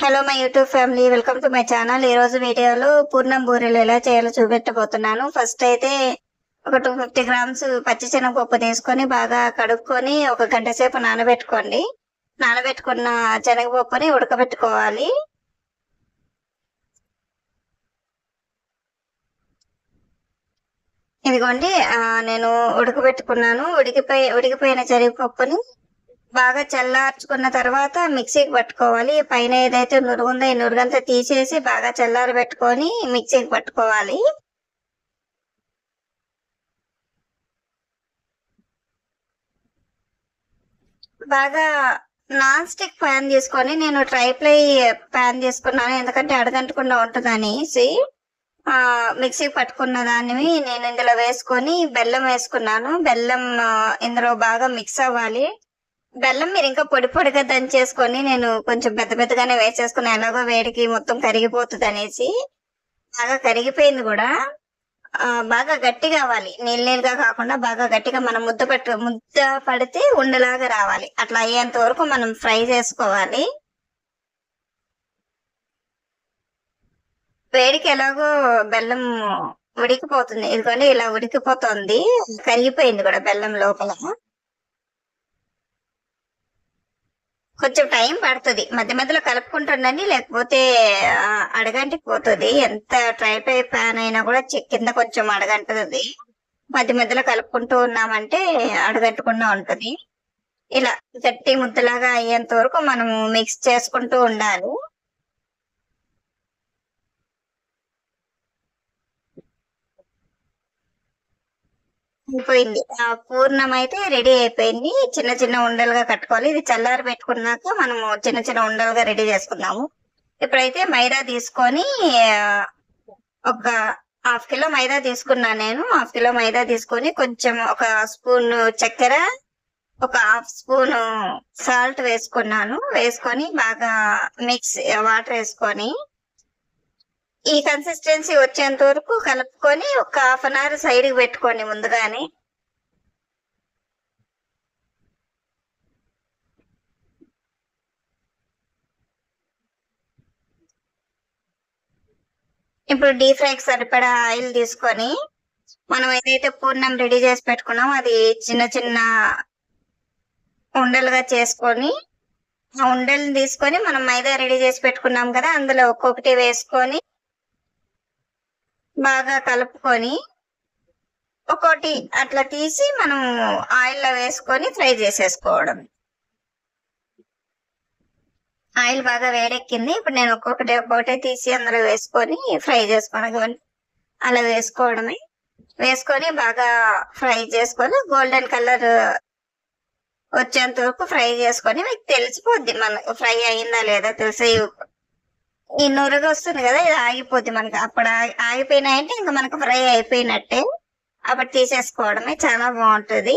Hello my YouTube family, welcome to my channel. ఈ రోజు వీడియోలో పూర్ణం బూరెలు ఎలా చేయాలో చూపెట్టబోతున్నాను. ఫస్ట్ అయితే ఒక 250 గ్రామ్స్ పచ్చి శనగపప్పు తీసుకొని బాగా కడుక్కొని ఒక గంట సేపు నానబెట్టుకోండి. నానబెట్టుకున్న శనగపప్పుని ఉడకబెట్టుకోవాలి. ఇదిగోండి, నేను ఉడకబెట్టుకున్నాను. ఉడికిపోయిన శనగపప్పుని బాగా చల్లార్చుకున్న తర్వాత మిక్సీకి పట్టుకోవాలి. పైన ఏదైతే నురుగుందో ఈ నురుగంతా తీసేసి బాగా చల్లారి పెట్టుకొని మిక్సీకి పట్టుకోవాలి. బాగా నాన్ స్టిక్ ప్యాన్ తీసుకొని, నేను ట్రైప్లై ప్యాన్ తీసుకున్నాను ఎందుకంటే అడగంటకుండా ఉంటుంది అనేసి. మిక్సీకి పట్టుకున్న దాన్ని నేను ఇందులో వేసుకొని బెల్లం వేసుకున్నాను. బెల్లం ఇందులో బాగా మిక్స్ అవ్వాలి. బెల్లం మీరు ఇంకా పొడి పొడిగా దంచేసుకొని, నేను కొంచెం పెద్ద పెద్దగానే వేసేసుకుని, ఎలాగో వేడికి మొత్తం కరిగిపోతుంది అనేసి. బాగా కరిగిపోయింది కూడా. బాగా గట్టిగా అవ్వాలి, నీళ్ళగా కాకుండా బాగా గట్టిగా మనం ముద్ద పడితే ఉండలాగా రావాలి. అట్లా అయ్యేంత వరకు మనం ఫ్రై చేసుకోవాలి. వేడికి ఎలాగో బెల్లం ఉడికిపోతుంది. ఇదిగోండి ఇలా ఉడికిపోతుంది, కరిగిపోయింది కూడా బెల్లం లోపల. కొంచెం టైం పడుతుంది, మధ్య మధ్యలో కలుపుకుంటుండండి, లేకపోతే అడగంటికి పోతుంది. ఎంత ట్రైపై ప్యాన్ అయినా కూడా కింద కొంచెం అడగంటుంది. మధ్య మధ్యలో కలుపుకుంటూ ఉన్నామంటే అడగంటకుండా ఉంటుంది. ఇలా గట్టి ముద్దలాగా అయ్యేంత వరకు మనం మిక్స్ చేసుకుంటూ ఉండాలి. అయిపోయింది. పూర్ణం అయితే రెడీ అయిపోయింది. చిన్న చిన్న ఉండలుగా కట్టుకోవాలి. ఇది చల్లారి పెట్టుకున్నాక మనము చిన్న చిన్న ఉండలుగా రెడీ చేసుకుందాము. ఇప్పుడైతే మైదా తీసుకొని ఒక హాఫ్ కిలో మైదా తీసుకున్నాను నేను. హాఫ్ కిలో మైదా తీసుకొని కొంచెం ఒక స్పూన్ చక్కెర, ఒక హాఫ్ స్పూన్ సాల్ట్ వేసుకున్నాను. వేసుకొని బాగా వాటర్ వేసుకొని ఈ కన్సిస్టెన్సీ వచ్చేంత వరకు కలుపుకొని ఒక హాఫ్ అన్ అవర్ సైడ్కి పెట్టుకోండి ముందుగానే. ఇప్పుడు డీప్ ఫ్రైకి సరిపడా ఆయిల్ తీసుకొని, మనం ఏదైతే పూర్ణం రెడీ చేసి పెట్టుకున్నామో అది చిన్న చిన్న ఉండలుగా చేసుకొని, ఆ ఉండలు తీసుకొని మనం మైదా రెడీ చేసి పెట్టుకున్నాం కదా, అందులో ఒక్కొక్కటి వేసుకొని బాగా కలుపుకొని ఒక్కోటి అట్లా తీసి మనం ఆయిల్లో వేసుకొని ఫ్రై చేసేసుకోవడం. ఆయిల్ బాగా వేడెక్కింది. ఇప్పుడు నేను ఒక్కొక్కటే తీసి అందులో వేసుకొని ఫ్రై చేసుకోవడం. అలా వేసుకోవడమే. వేసుకొని బాగా ఫ్రై చేసుకొని గోల్డెన్ కలర్ వచ్చేంత వరకు ఫ్రై చేసుకొని మీకు తెలిసిపోద్ది మనకు ఫ్రై అయిందా లేదా తెలిసే. ఈ నురగ వస్తుంది కదా, ఇది ఆగిపోద్ది మనకి. అప్పుడు ఆగిపోయినాయంటే ఇంకా మనకు ఫ్రై అయిపోయినట్టే. అప్పుడు తీసేసుకోవడమే. చాలా బాగుంటుంది.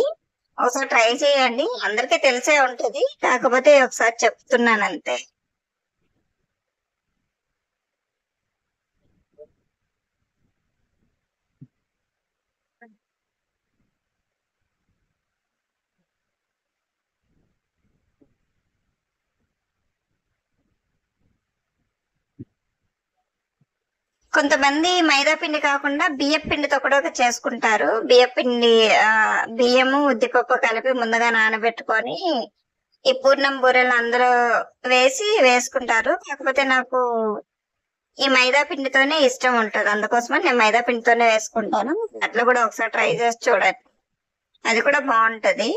ఒకసారి ట్రై చేయండి, అందరికీ తెలిసే ఉంటుంది, కాకపోతే ఒకసారి చెప్తున్నాను అంతే. కొంతమంది మైదా పిండి కాకుండా బియ్యం పిండితో కూడా చేసుకుంటారు. బియ్యము ఉద్దిపప్పు కలిపి ముందుగా నానబెట్టుకొని ఈ పూర్ణం బూరెలు అందరూ వేసుకుంటారు. కాకపోతే నాకు ఈ మైదా పిండితోనే ఇష్టం ఉంటుంది, అందుకోసమని నేను మైదా పిండితోనే వేసుకుంటాను. అట్లా కూడా ఒకసారి ట్రై చేసి చూడండి, అది కూడా బాగుంటది.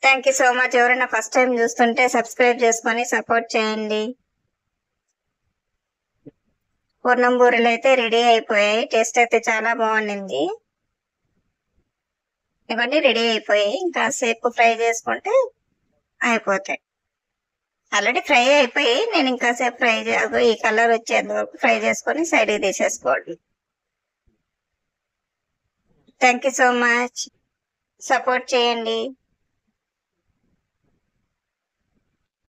Thank you so much. ఎవరైనా ఫస్ట్ టైం చూస్తుంటే సబ్స్క్రైబ్ చేసుకొని సపోర్ట్ చేయండి. పూర్ణం బూరెలు అయితే రెడీ అయిపోయాయి. టేస్ట్ అయితే చాలా బాగుండింది. ఇవన్నీ రెడీ అయిపోయాయి. ఇంకా సేపు ఫ్రై చేసుకుంటే అయిపోతాయి. ఆల్రెడీ ఫ్రై అయిపోయి, నేను ఇంకా సేపు ఈ కలర్ వచ్చేంత వరకు ఫ్రై చేసుకొని సైడ్కి తీసేసుకోండి. Thank you so much. Support చేయండి.